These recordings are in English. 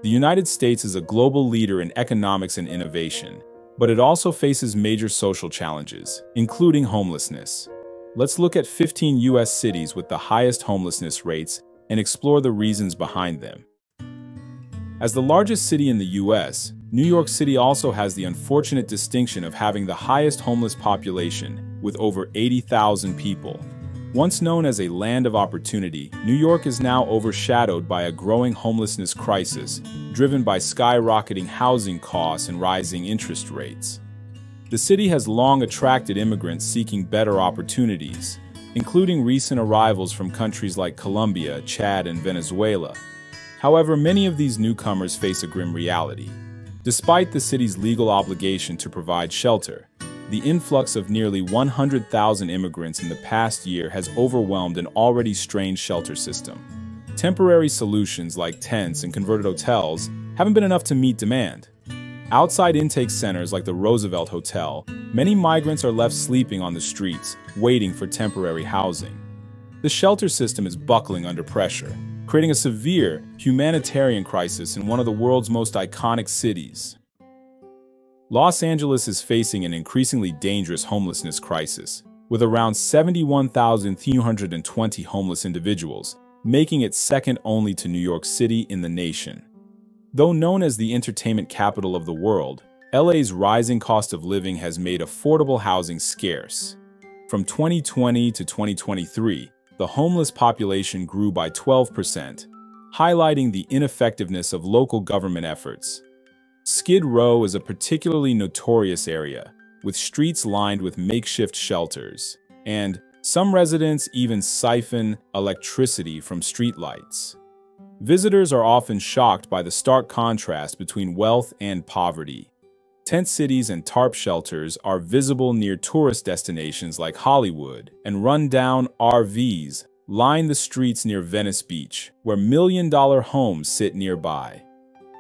The United States is a global leader in economics and innovation, but it also faces major social challenges, including homelessness. Let's look at 15 U.S. cities with the highest homelessness rates and explore the reasons behind them. As the largest city in the U.S., New York City also has the unfortunate distinction of having the highest homeless population, with over 80,000 people. Once known as a land of opportunity, New York is now overshadowed by a growing homelessness crisis, driven by skyrocketing housing costs and rising interest rates. The city has long attracted immigrants seeking better opportunities, including recent arrivals from countries like Colombia, Chad, and Venezuela. However, many of these newcomers face a grim reality. Despite the city's legal obligation to provide shelter, the influx of nearly 100,000 immigrants in the past year has overwhelmed an already strained shelter system. Temporary solutions like tents and converted hotels haven't been enough to meet demand. Outside intake centers like the Roosevelt Hotel, many migrants are left sleeping on the streets, waiting for temporary housing. The shelter system is buckling under pressure, creating a severe humanitarian crisis in one of the world's most iconic cities. Los Angeles is facing an increasingly dangerous homelessness crisis, with around 71,320 homeless individuals, making it second only to New York City in the nation. Though known as the entertainment capital of the world, LA's rising cost of living has made affordable housing scarce. From 2020 to 2023, the homeless population grew by 12%, highlighting the ineffectiveness of local government efforts. Skid Row is a particularly notorious area, with streets lined with makeshift shelters, and some residents even siphon electricity from streetlights. Visitors are often shocked by the stark contrast between wealth and poverty. Tent cities and tarp shelters are visible near tourist destinations like Hollywood, and run-down RVs line the streets near Venice Beach, where million-dollar homes sit nearby.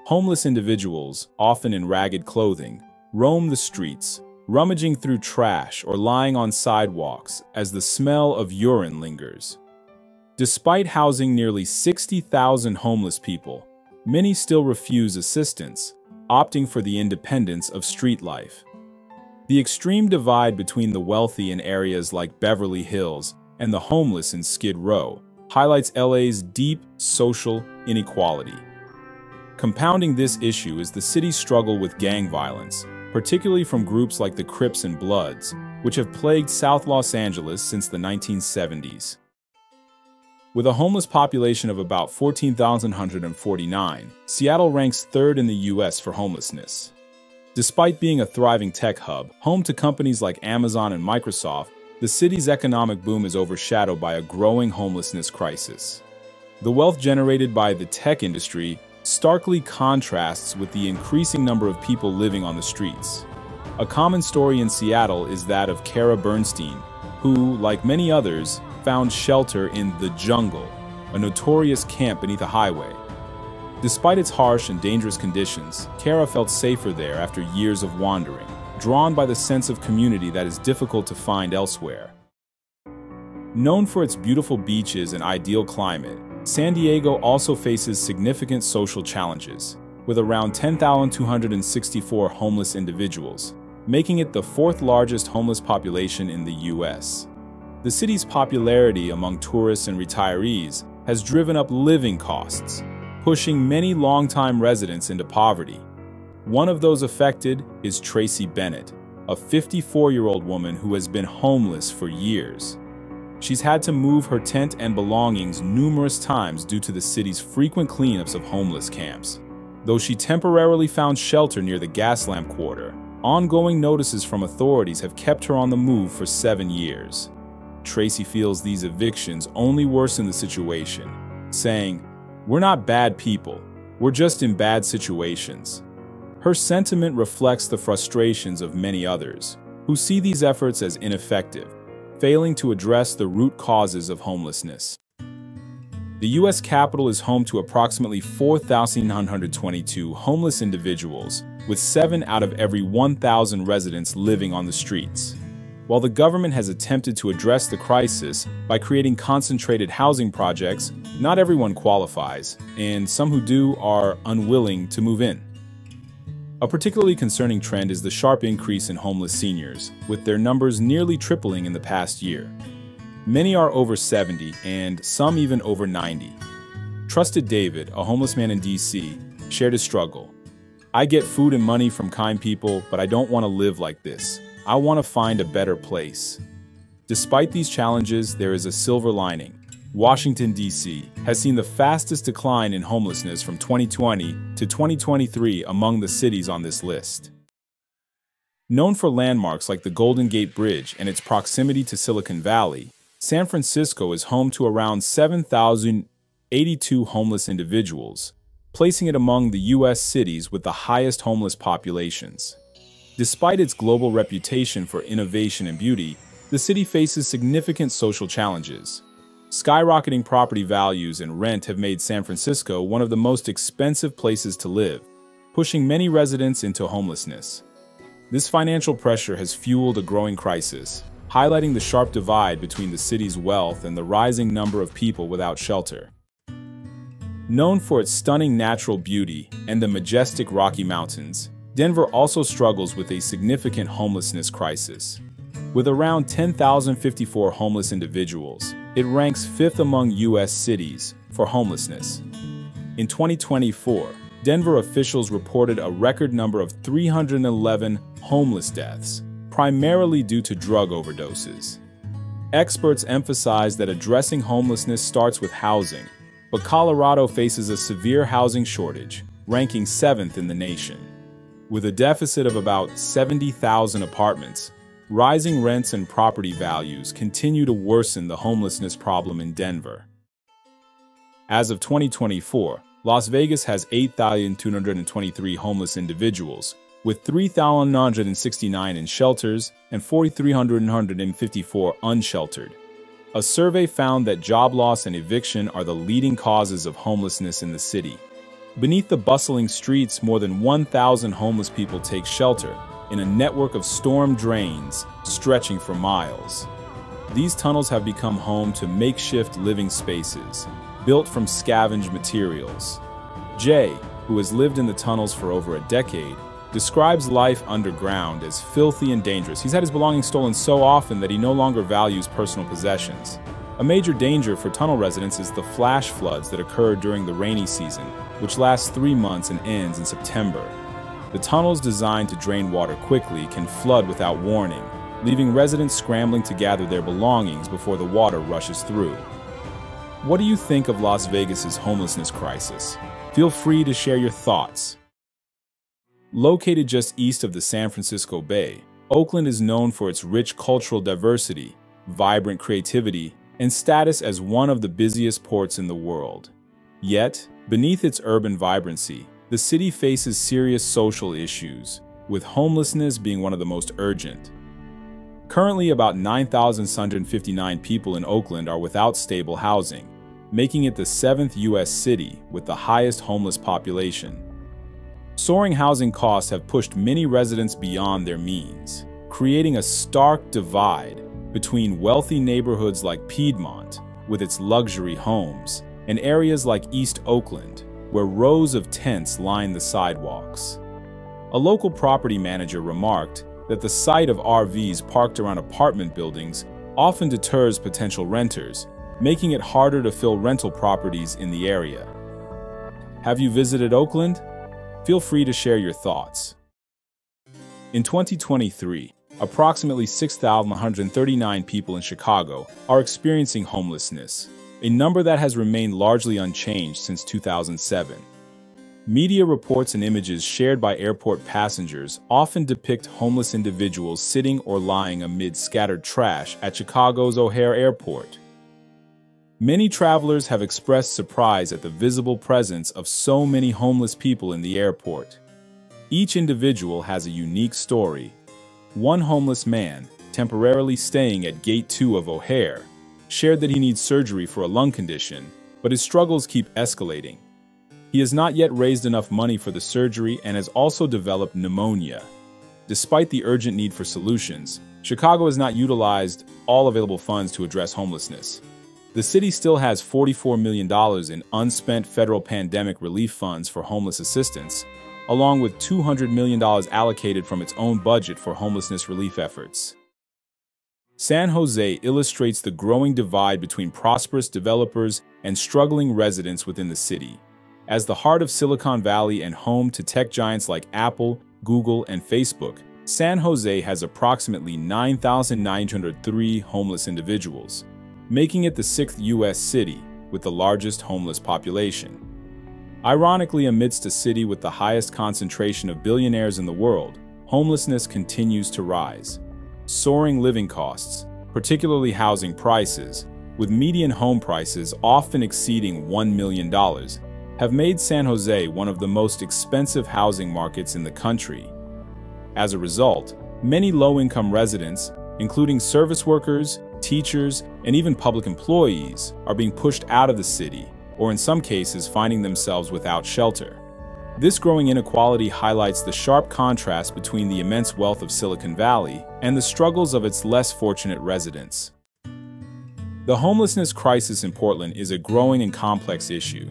Homeless individuals, often in ragged clothing, roam the streets, rummaging through trash or lying on sidewalks as the smell of urine lingers. Despite housing nearly 60,000 homeless people, many still refuse assistance, opting for the independence of street life. The extreme divide between the wealthy in areas like Beverly Hills and the homeless in Skid Row highlights LA's deep social inequality. Compounding this issue is the city's struggle with gang violence, particularly from groups like the Crips and Bloods, which have plagued South Los Angeles since the 1970s. With a homeless population of about 14,149, Seattle ranks third in the U.S. for homelessness. Despite being a thriving tech hub, home to companies like Amazon and Microsoft, the city's economic boom is overshadowed by a growing homelessness crisis. The wealth generated by the tech industry starkly contrasts with the increasing number of people living on the streets. A common story in Seattle is that of Kara Bernstein, who, like many others, found shelter in the Jungle, a notorious camp beneath a highway. Despite its harsh and dangerous conditions, Kara felt safer there after years of wandering, drawn by the sense of community that is difficult to find elsewhere. Known for its beautiful beaches and ideal climate, San Diego also faces significant social challenges, with around 10,264 homeless individuals, making it the fourth largest homeless population in the U.S. The city's popularity among tourists and retirees has driven up living costs, pushing many longtime residents into poverty. One of those affected is Tracy Bennett, a 54-year-old woman who has been homeless for years. She's had to move her tent and belongings numerous times due to the city's frequent cleanups of homeless camps. Though she temporarily found shelter near the Gaslamp Quarter, ongoing notices from authorities have kept her on the move for 7 years. Tracy feels these evictions only worsen the situation, saying, "We're not bad people, we're just in bad situations." Her sentiment reflects the frustrations of many others, who see these efforts as ineffective, failing to address the root causes of homelessness. The U.S. Capitol is home to approximately 4,922 homeless individuals, with 7 out of every 1,000 residents living on the streets. While the government has attempted to address the crisis by creating concentrated housing projects, not everyone qualifies, and some who do are unwilling to move in. A particularly concerning trend is the sharp increase in homeless seniors, with their numbers nearly tripling in the past year. Many are over 70 and some even over 90. Trusted David, a homeless man in DC, shared his struggle. "I get food and money from kind people, but I don't want to live like this. I want to find a better place." Despite these challenges, there is a silver lining. Washington, D.C. has seen the fastest decline in homelessness from 2020 to 2023 among the cities on this list. Known for landmarks like the Golden Gate Bridge and its proximity to Silicon Valley, San Francisco is home to around 7,082 homeless individuals, placing it among the U.S. cities with the highest homeless populations. Despite its global reputation for innovation and beauty, the city faces significant social challenges. Skyrocketing property values and rent have made San Francisco one of the most expensive places to live, pushing many residents into homelessness. This financial pressure has fueled a growing crisis, highlighting the sharp divide between the city's wealth and the rising number of people without shelter. Known for its stunning natural beauty and the majestic Rocky Mountains, Denver also struggles with a significant homelessness crisis. With around 10,054 homeless individuals, it ranks fifth among U.S. cities for homelessness. In 2024, Denver officials reported a record number of 311 homeless deaths, primarily due to drug overdoses. Experts emphasize that addressing homelessness starts with housing, but Colorado faces a severe housing shortage, ranking 7th in the nation. With a deficit of about 70,000 apartments, rising rents and property values continue to worsen the homelessness problem in Denver. As of 2024, Las Vegas has 8,223 homeless individuals, with 3,969 in shelters and 4,354 unsheltered. A survey found that job loss and eviction are the leading causes of homelessness in the city. Beneath the bustling streets, more than 1,000 homeless people take shelter in a network of storm drains stretching for miles. These tunnels have become home to makeshift living spaces, built from scavenged materials. Jay, who has lived in the tunnels for over a decade, describes life underground as filthy and dangerous. He's had his belongings stolen so often that he no longer values personal possessions. A major danger for tunnel residents is the flash floods that occur during the rainy season, which lasts 3 months and ends in September. The tunnels designed to drain water quickly can flood without warning, leaving residents scrambling to gather their belongings before the water rushes through. What do you think of Las Vegas's homelessness crisis? Feel free to share your thoughts. Located just east of the San Francisco Bay, Oakland is known for its rich cultural diversity, vibrant creativity, and status as one of the busiest ports in the world. Yet, beneath its urban vibrancy, the city faces serious social issues, with homelessness being one of the most urgent. Currently, about 9,659 people in Oakland are without stable housing, making it the 7th U.S. city with the highest homeless population. Soaring housing costs have pushed many residents beyond their means, creating a stark divide between wealthy neighborhoods like Piedmont, with its luxury homes, and areas like East Oakland, where rows of tents line the sidewalks. A local property manager remarked that the sight of RVs parked around apartment buildings often deters potential renters, making it harder to fill rental properties in the area. Have you visited Oakland? Feel free to share your thoughts. In 2023, approximately 6,139 people in Chicago are experiencing homelessness, a number that has remained largely unchanged since 2007. Media reports and images shared by airport passengers often depict homeless individuals sitting or lying amid scattered trash at Chicago's O'Hare Airport. Many travelers have expressed surprise at the visible presence of so many homeless people in the airport. Each individual has a unique story. One homeless man, temporarily staying at Gate 2 of O'Hare, shared that he needs surgery for a lung condition, but his struggles keep escalating. He has not yet raised enough money for the surgery and has also developed pneumonia. despite the urgent need for solutions, Chicago has not utilized all available funds to address homelessness. The city still has $44 million in unspent federal pandemic relief funds for homeless assistance, along with $200 million allocated from its own budget for homelessness relief efforts. San Jose illustrates the growing divide between prosperous developers and struggling residents within the city. As the heart of Silicon Valley and home to tech giants like Apple, Google, and Facebook, San Jose has approximately 9,903 homeless individuals, making it the sixth U.S. city with the largest homeless population. Ironically, amidst a city with the highest concentration of billionaires in the world, homelessness continues to rise. Soaring living costs, particularly housing prices, with median home prices often exceeding $1 million, have made San Jose one of the most expensive housing markets in the country. As a result, many low-income residents, including service workers, teachers, and even public employees, are being pushed out of the city, or in some cases finding themselves without shelter. This growing inequality highlights the sharp contrast between the immense wealth of Silicon Valley and the struggles of its less fortunate residents. The homelessness crisis in Portland is a growing and complex issue.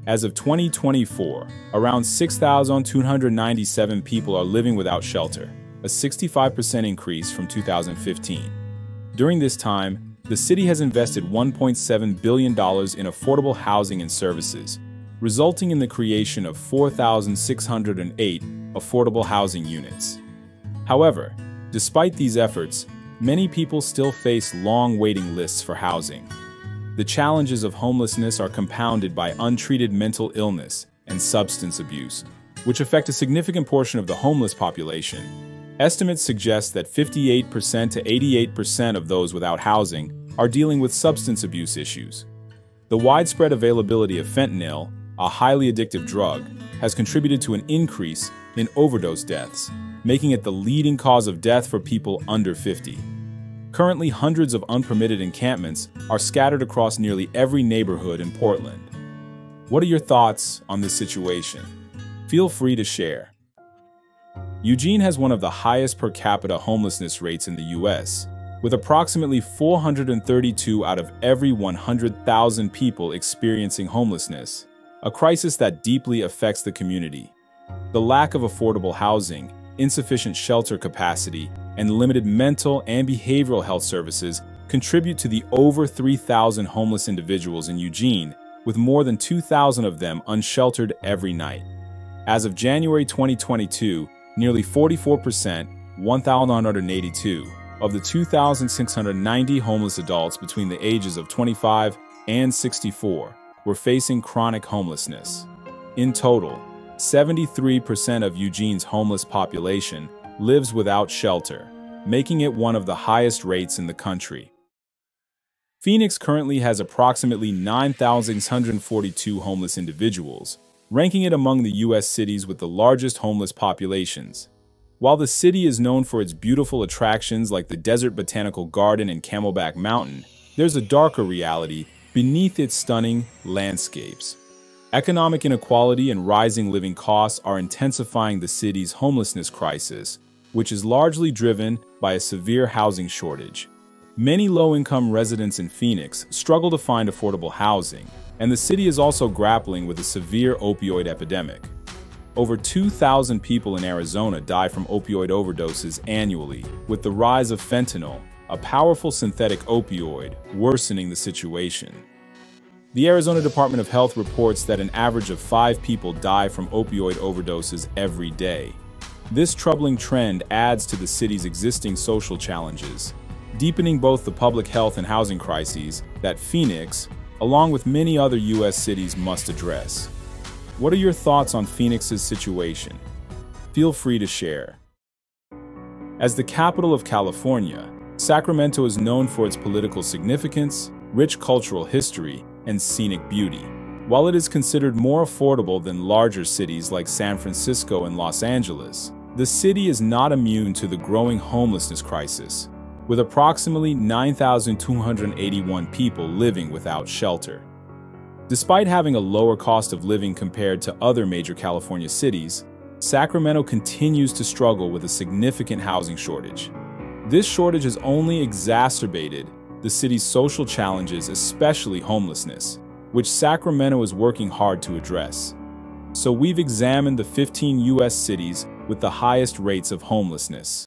As of 2024, around 6,297 people are living without shelter, a 65% increase from 2015. During this time, the city has invested $1.7 billion in affordable housing and services, resulting in the creation of 4,608 affordable housing units. However, despite these efforts, many people still face long waiting lists for housing. The challenges of homelessness are compounded by untreated mental illness and substance abuse, which affect a significant portion of the homeless population. Estimates suggest that 58% to 88% of those without housing are dealing with substance abuse issues. The widespread availability of fentanyl, a highly addictive drug, has contributed to an increase in overdose deaths, making it the leading cause of death for people under 50. Currently, hundreds of unpermitted encampments are scattered across nearly every neighborhood in Portland. What are your thoughts on this situation? Feel free to share. Eugene has one of the highest per capita homelessness rates in the U.S., with approximately 432 out of every 100,000 people experiencing homelessness, a crisis that deeply affects the community. The lack of affordable housing, insufficient shelter capacity, and limited mental and behavioral health services contribute to the over 3,000 homeless individuals in Eugene, with more than 2,000 of them unsheltered every night. As of January 2022, nearly 44%, 1,182, of the 2,690 homeless adults between the ages of 25 and 64 were facing chronic homelessness. In total, 73% of Eugene's homeless population lives without shelter, making it one of the highest rates in the country. Phoenix currently has approximately 9,642 homeless individuals, ranking it among the U.S. cities with the largest homeless populations. While the city is known for its beautiful attractions like the Desert Botanical Garden and Camelback Mountain, there's a darker reality beneath its stunning landscapes. Economic inequality and rising living costs are intensifying the city's homelessness crisis, which is largely driven by a severe housing shortage. Many low-income residents in Phoenix struggle to find affordable housing, and the city is also grappling with a severe opioid epidemic. Over 2,000 people in Arizona die from opioid overdoses annually, with the rise of fentanyl, a powerful synthetic opioid, worsening the situation. The Arizona Department of Health reports that an average of 5 people die from opioid overdoses every day. This troubling trend adds to the city's existing social challenges, deepening both the public health and housing crises that Phoenix, along with many other U.S. cities, must address. What are your thoughts on Phoenix's situation? Feel free to share. As the capital of California, Sacramento is known for its political significance, rich cultural history, and scenic beauty. While it is considered more affordable than larger cities like San Francisco and Los Angeles, the city is not immune to the growing homelessness crisis, with approximately 9,281 people living without shelter. Despite having a lower cost of living compared to other major California cities, Sacramento continues to struggle with a significant housing shortage. This shortage has only exacerbated the city's social challenges, especially homelessness, which Sacramento is working hard to address. So we've examined the 15 U.S. cities with the highest rates of homelessness.